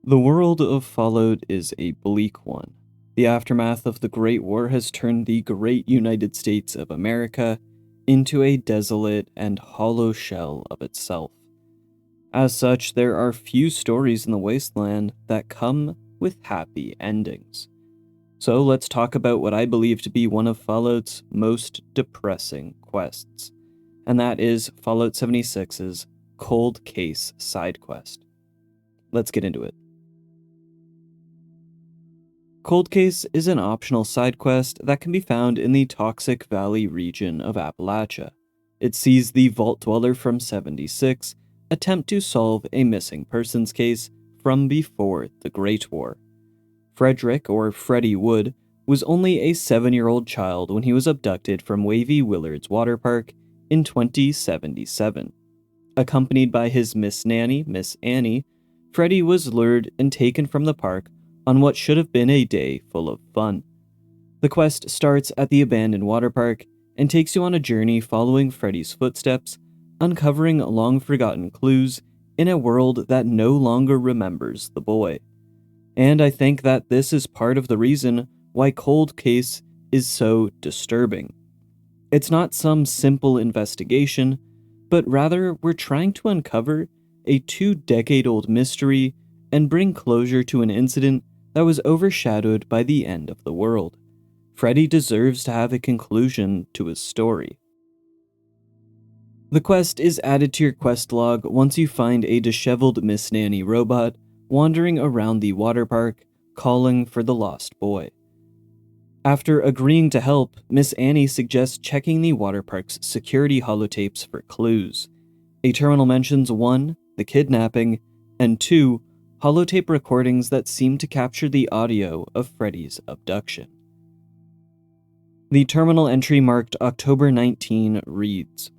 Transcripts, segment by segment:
The world of Fallout is a bleak one. The aftermath of the Great War has turned the great United States of America into a desolate and hollow shell of itself. As such, there are few stories in the wasteland that come with happy endings. So let's talk about what I believe to be one of Fallout's most depressing quests, and that is Fallout 76's Cold Case side quest. Let's get into it. Cold Case is an optional side quest that can be found in the Toxic Valley region of Appalachia. It sees the Vault Dweller from 76 attempt to solve a missing persons case from before the Great War. Frederick, or Freddy Wood, was only a 7-year-old child when he was abducted from Wavy Willard's waterpark in 2077. Accompanied by his Miss Nanny, Miss Annie, Freddy was lured and taken from the park on what should have been a day full of fun. The quest starts at the abandoned waterpark and takes you on a journey following Freddy's footsteps, uncovering long-forgotten clues in a world that no longer remembers the boy. And I think that this is part of the reason why Cold Case is so disturbing. It's not some simple investigation, but rather we're trying to uncover a 2-decade-old mystery and bring closure to an incident that was overshadowed by the end of the world. Freddy deserves to have a conclusion to his story. The quest is added to your quest log once you find a disheveled Miss Nanny robot wandering around the water park, calling for the lost boy. After agreeing to help, Miss Annie suggests checking the water park's security holotapes for clues. A terminal mentions 1, the kidnapping, and 2, holotape recordings that seem to capture the audio of Freddy's abduction. The terminal entry marked October 19 reads,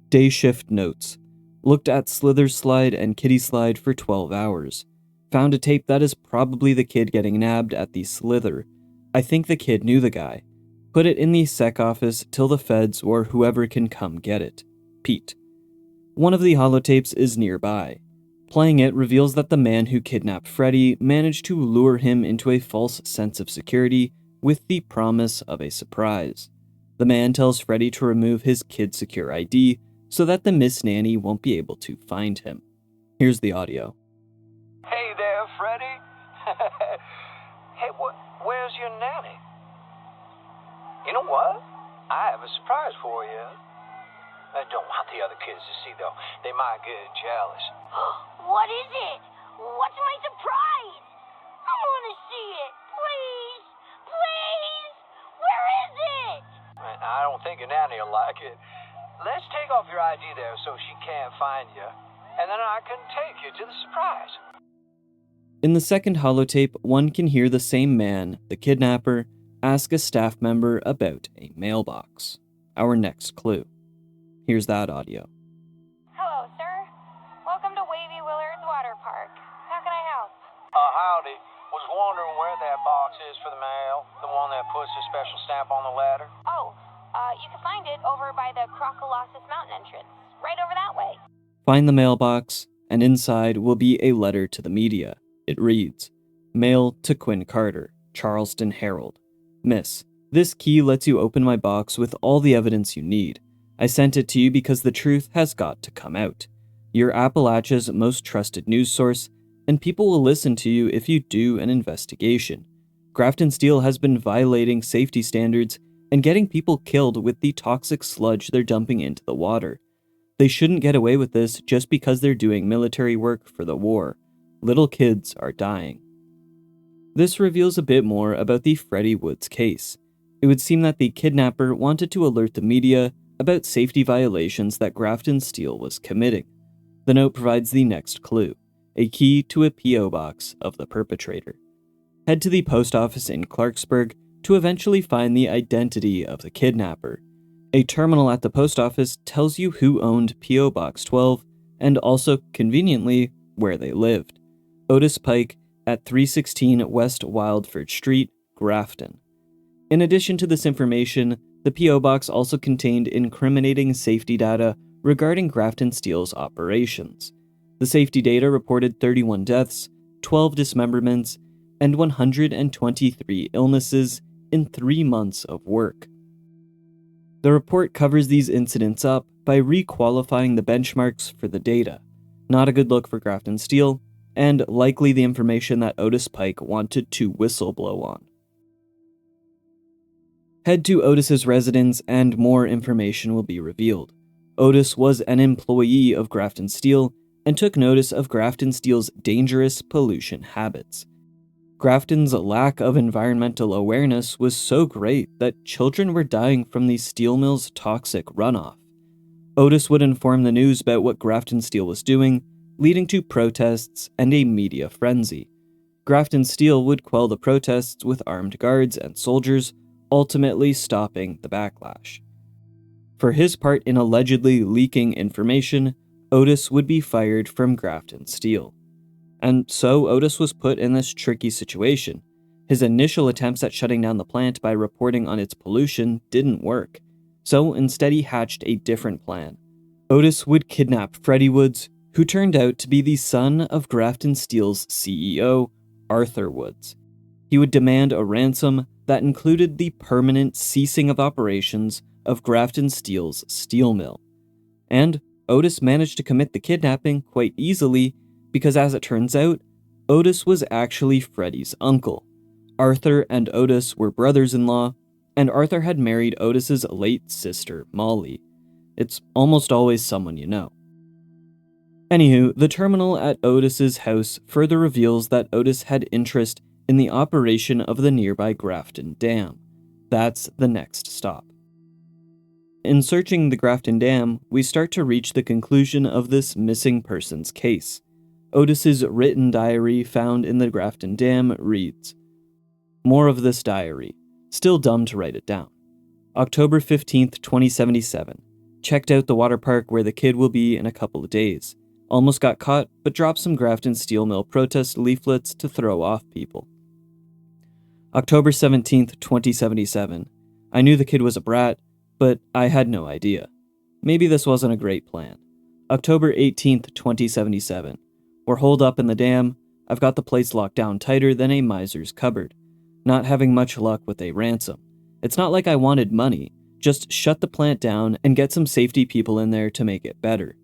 Day shift notes. Looked at Slither Slide and Kitty Slide for 12 hours. Found a tape that is probably the kid getting nabbed at the Slither. I think the kid knew the guy. Put it in the sec office till the feds or whoever can come get it. Pete. One of the holotapes is nearby. Playing it reveals that the man who kidnapped Freddy managed to lure him into a false sense of security with the promise of a surprise. The man tells Freddy to remove his kid secure ID so that the Miss Nanny won't be able to find him. Here's the audio. Hey there, Freddy. Hey, where's your nanny? You know what? I have a surprise for you. I don't want the other kids to see, though. They might get jealous. What is it? What's my surprise? I want to see it. Please. Please. Where is it? I don't think your nanny will like it. Let's take off your ID there so she can't find you, and then I can take you to the surprise. In the second holotape, one can hear the same man, the kidnapper, ask a staff member about a mailbox. Our next clue. Here's that audio. Hello, sir. Welcome to Wavy Willard's Water Park. How can I help? Howdy. Was wondering where that box is for the mail, the one that puts a special stamp on the ladder. You can find it over by the Croccolossus Mountain entrance, right over that way. Find the mailbox, and inside will be a letter to the media. It reads, Mail to Quinn Carter, Charleston Herald. Miss, this key lets you open my box with all the evidence you need. I sent it to you because the truth has got to come out. You're Appalachia's most trusted news source, and people will listen to you if you do an investigation. Grafton Steel has been violating safety standards and getting people killed with the toxic sludge they're dumping into the water. They shouldn't get away with this just because they're doing military work for the war. Little kids are dying. This reveals a bit more about the Freddy Woods case. It would seem that the kidnapper wanted to alert the media about safety violations that Grafton Steel was committing. The note provides the next clue, a key to a P.O. box of the perpetrator. Head to the post office in Clarksburg to eventually find the identity of the kidnapper. A terminal at the post office tells you who owned P.O. Box 12 and also, conveniently, where they lived. Otis Pike at 316 West Wildford Street, Grafton. In addition to this information, the P.O. Box also contained incriminating safety data regarding Grafton Steel's operations. The safety data reported 31 deaths 12 dismemberments, and 123 illnesses in 3 months of work. The report covers these incidents up by requalifying the benchmarks for the data. Not a good look for Grafton Steele, and likely the information that Otis Pike wanted to whistleblow on. Head to Otis's residence and more information will be revealed. Otis was an employee of Grafton Steele and took notice of Grafton Steele's dangerous pollution habits. Grafton's lack of environmental awareness was so great that children were dying from the steel mill's toxic runoff. Otis would inform the news about what Grafton Steele was doing, leading to protests and a media frenzy. Grafton Steele would quell the protests with armed guards and soldiers, ultimately stopping the backlash. For his part in allegedly leaking information, Otis would be fired from Grafton Steele. And so Otis was put in this tricky situation. His initial attempts at shutting down the plant by reporting on its pollution didn't work, so instead he hatched a different plan. Otis would kidnap Freddy Wood, who turned out to be the son of Grafton Steele's CEO, Arthur Woods. He would demand a ransom that included the permanent ceasing of operations of Grafton Steele's steel mill. And Otis managed to commit the kidnapping quite easily because, as it turns out, Otis was actually Freddy's uncle. Arthur and Otis were brothers-in-law, and Arthur had married Otis's late sister, Molly. It's almost always someone you know. Anywho, the terminal at Otis's house further reveals that Otis had interest in the operation of the nearby Grafton Dam. That's the next stop. In searching the Grafton Dam, we start to reach the conclusion of this missing persons case. Otis's written diary found in the Grafton Dam reads, more of this diary, still dumb to write it down. October 15th, 2077. Checked out the water park where the kid will be in a couple of days. Almost got caught, but dropped some Grafton Steel Mill protest leaflets to throw off people. October 17th, 2077. I knew the kid was a brat, but I had no idea. Maybe this wasn't a great plan. October 18th, 2077. We're holed up in the dam. I've got the place locked down tighter than a miser's cupboard. Not having much luck with a ransom. It's not like I wanted money, just shut the plant down and get some safety people in there to make it better.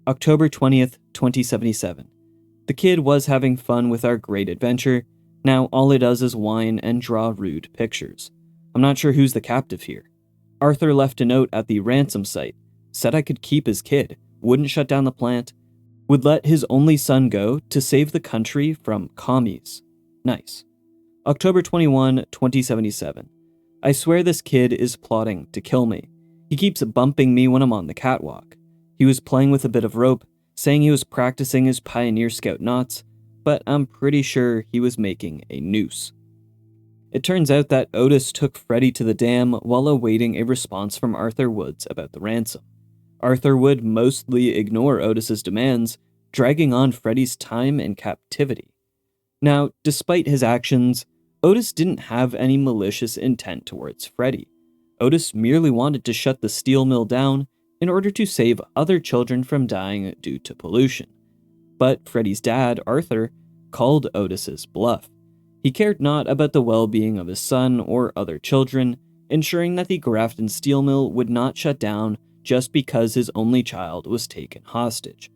October 20th, 2077. The kid was having fun with our great adventure. Now all it does is whine and draw rude pictures. I'm not sure who's the captive here. Arthur left a note at the ransom site, said I could keep his kid, wouldn't shut down the plant, would let his only son go to save the country from commies. Nice. October 21, 2077. I swear this kid is plotting to kill me. He keeps bumping me when I'm on the catwalk. He was playing with a bit of rope, saying he was practicing his Pioneer Scout knots, but I'm pretty sure he was making a noose. It turns out that Otis took Freddy to the dam while awaiting a response from Arthur Woods about the ransom. Arthur would mostly ignore Otis's demands, dragging on Freddy's time in captivity. Now, despite his actions, Otis didn't have any malicious intent towards Freddy. Otis merely wanted to shut the steel mill down in order to save other children from dying due to pollution. But Freddy's dad, Arthur, called Otis's bluff. He cared not about the well-being of his son or other children, ensuring that the Grafton steel mill would not shut down just because his only child was taken hostage.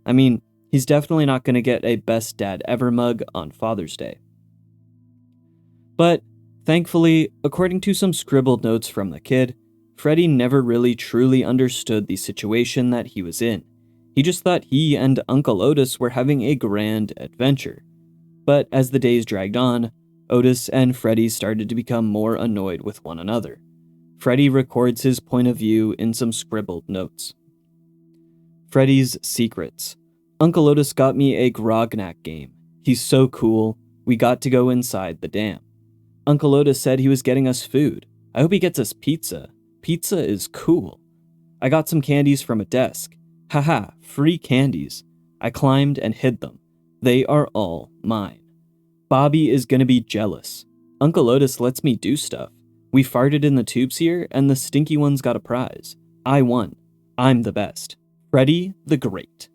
I mean, he's definitely not going to get a best dad ever mug on Father's Day. But, thankfully, according to some scribbled notes from the kid, Freddy never really truly understood the situation that he was in. He just thought he and Uncle Otis were having a grand adventure. But as the days dragged on, Otis and Freddy started to become more annoyed with one another. Freddy records his point of view in some scribbled notes. Freddys Secrets. Uncle Otis got me a Grognak game. He's so cool. We got to go inside the dam. Uncle Otis said he was getting us food. I hope he gets us pizza. Pizza is cool. I got some candies from a desk. Haha, free candies. I climbed and hid them. They are all mine. Bobby is gonna be jealous. Uncle Otis lets me do stuff. We farted in the tubes here, and the stinky ones got a prize. I won. I'm the best. Freddy the Great.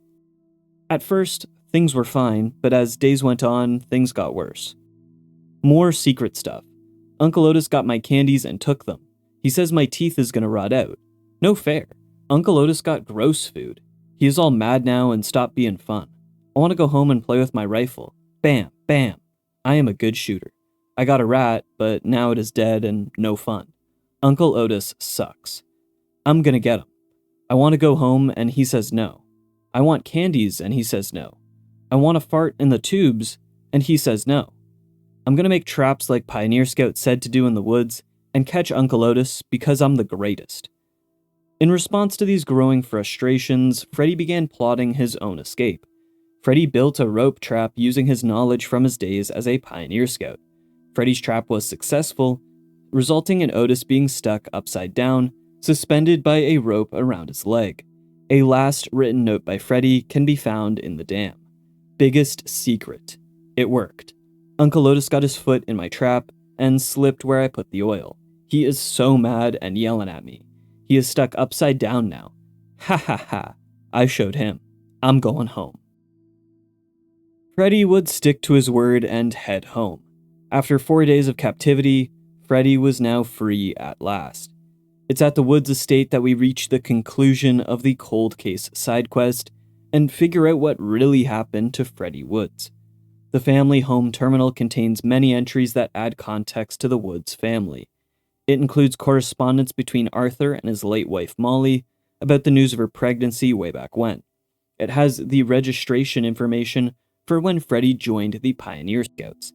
At first, Things were fine, but as days went on, things got worse. More secret stuff. Uncle Otis got my candies and took them. He says my teeth is gonna rot out. No fair. Uncle Otis got gross food. He is all mad now and stopped being fun. I want to go home and play with my rifle. Bam, bam. I am a good shooter. I got a rat, but now it is dead and no fun. Uncle Otis sucks. I'm gonna get him. I want to go home and he says no. I want candies and he says no. I want to fart in the tubes and he says no. I'm gonna make traps like Pioneer Scout said to do in the woods and catch Uncle Otis because I'm the greatest. In response to these growing frustrations, Freddy began plotting his own escape. Freddy built a rope trap using his knowledge from his days as a Pioneer Scout. Freddy's trap was successful, resulting in Otis being stuck upside down, suspended by a rope around his leg. A last written note by Freddy can be found in the dam. Biggest secret. It worked. Uncle Otis got his foot in my trap and slipped where I put the oil. He is so mad and yelling at me. He is stuck upside down now. Ha ha ha. I showed him. I'm going home. Freddy would stick to his word and head home. After 4 days of captivity, Freddy was now free at last. It's at the Woods estate that we reach the conclusion of the cold case side quest and figure out what really happened to Freddy Woods. The family home terminal contains many entries that add context to the Woods family. It includes correspondence between Arthur and his late wife Molly about the news of her pregnancy way back when. It has the registration information for when Freddy joined the Pioneer Scouts.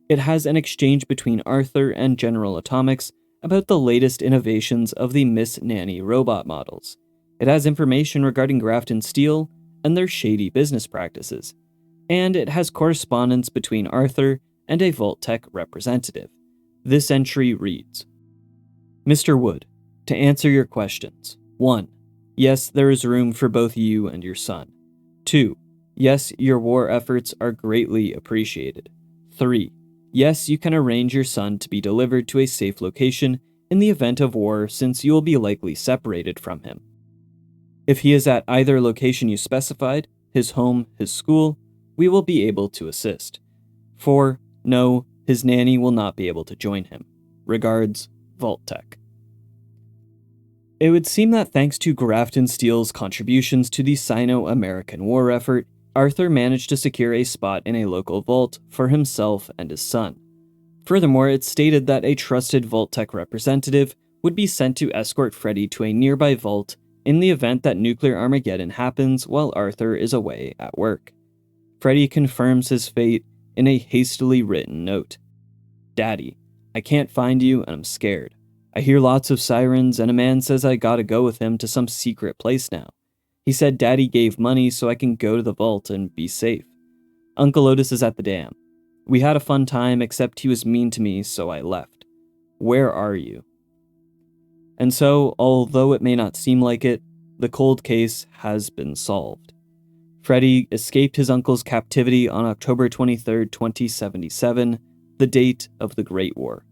It has an exchange between Arthur and General Atomics about the latest innovations of the Miss Nanny robot models. It has information regarding Grafton Steel and their shady business practices. And it has correspondence between Arthur and a Vault-Tec representative. This entry reads, Mr. Wood, to answer your questions. 1. Yes, there is room for both you and your son. 2. Yes, your war efforts are greatly appreciated. 3. Yes, you can arrange your son to be delivered to a safe location in the event of war since you will be likely separated from him. If he is at either location you specified, his home, his school, we will be able to assist. 4. No, his nanny will not be able to join him. Regards, Vault-Tec. It would seem that thanks to Grafton Steele's contributions to the Sino-American war effort, Arthur managed to secure a spot in a local vault for himself and his son. Furthermore, it stated that a trusted Vault-Tec representative would be sent to escort Freddy to a nearby vault in the event that nuclear Armageddon happens while Arthur is away at work. Freddy confirms his fate in a hastily written note. Daddy, I can't find you and I'm scared. I hear lots of sirens and a man says I gotta go with him to some secret place now. He said Daddy gave money so I can go to the vault and be safe. Uncle Otis is at the dam. We had a fun time except he was mean to me so I left. Where are you? And so, although it may not seem like it, the cold case has been solved. Freddy escaped his uncle's captivity on October 23, 2077, the date of the Great War.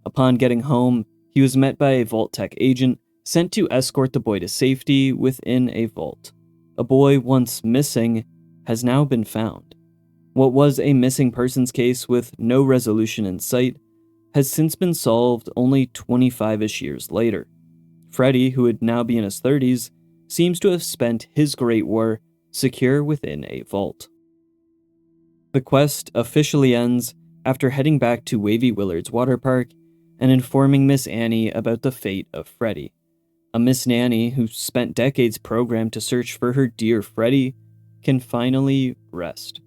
Upon getting home, he was met by a Vault-Tec agent sent to escort the boy to safety within a vault. A boy once missing has now been found. What was a missing persons case with no resolution in sight has since been solved only 25-ish years later. Freddy, who would now be in his 30s, seems to have spent his Great War secure within a vault. The quest officially ends after heading back to Wavy Willard's water park and informing Miss Annie about the fate of Freddy. A Miss Nanny who spent decades programmed to search for her dear Freddy can finally rest.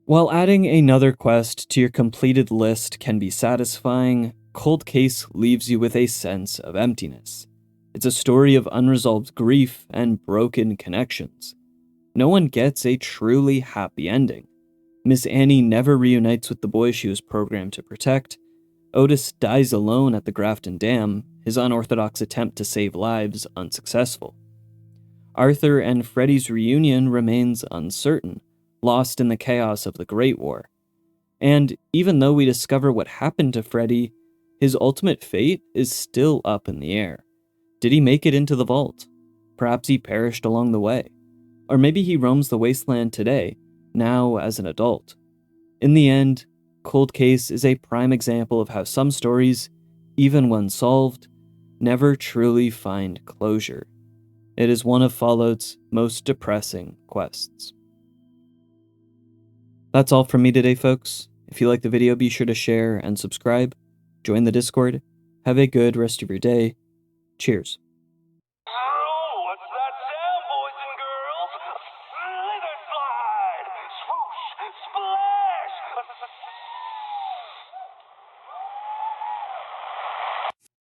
While adding another quest to your completed list can be satisfying, Cold Case leaves you with a sense of emptiness. It's a story of unresolved grief and broken connections. No one gets a truly happy ending. Miss Annie never reunites with the boy she was programmed to protect. Otis dies alone at the Grafton Dam, his unorthodox attempt to save lives unsuccessful. Arthur and Freddy's reunion remains uncertain, lost in the chaos of the Great War. And even though we discover what happened to Freddy, his ultimate fate is still up in the air. Did he make it into the vault? Perhaps he perished along the way. Or maybe he roams the wasteland today, now as an adult. In the end, Cold Case is a prime example of how some stories, even when solved, never truly find closure. It is one of Fallout's most depressing quests. That's all from me today, folks. If you liked the video, be sure to share and subscribe. Join the Discord. Have a good rest of your day. Cheers.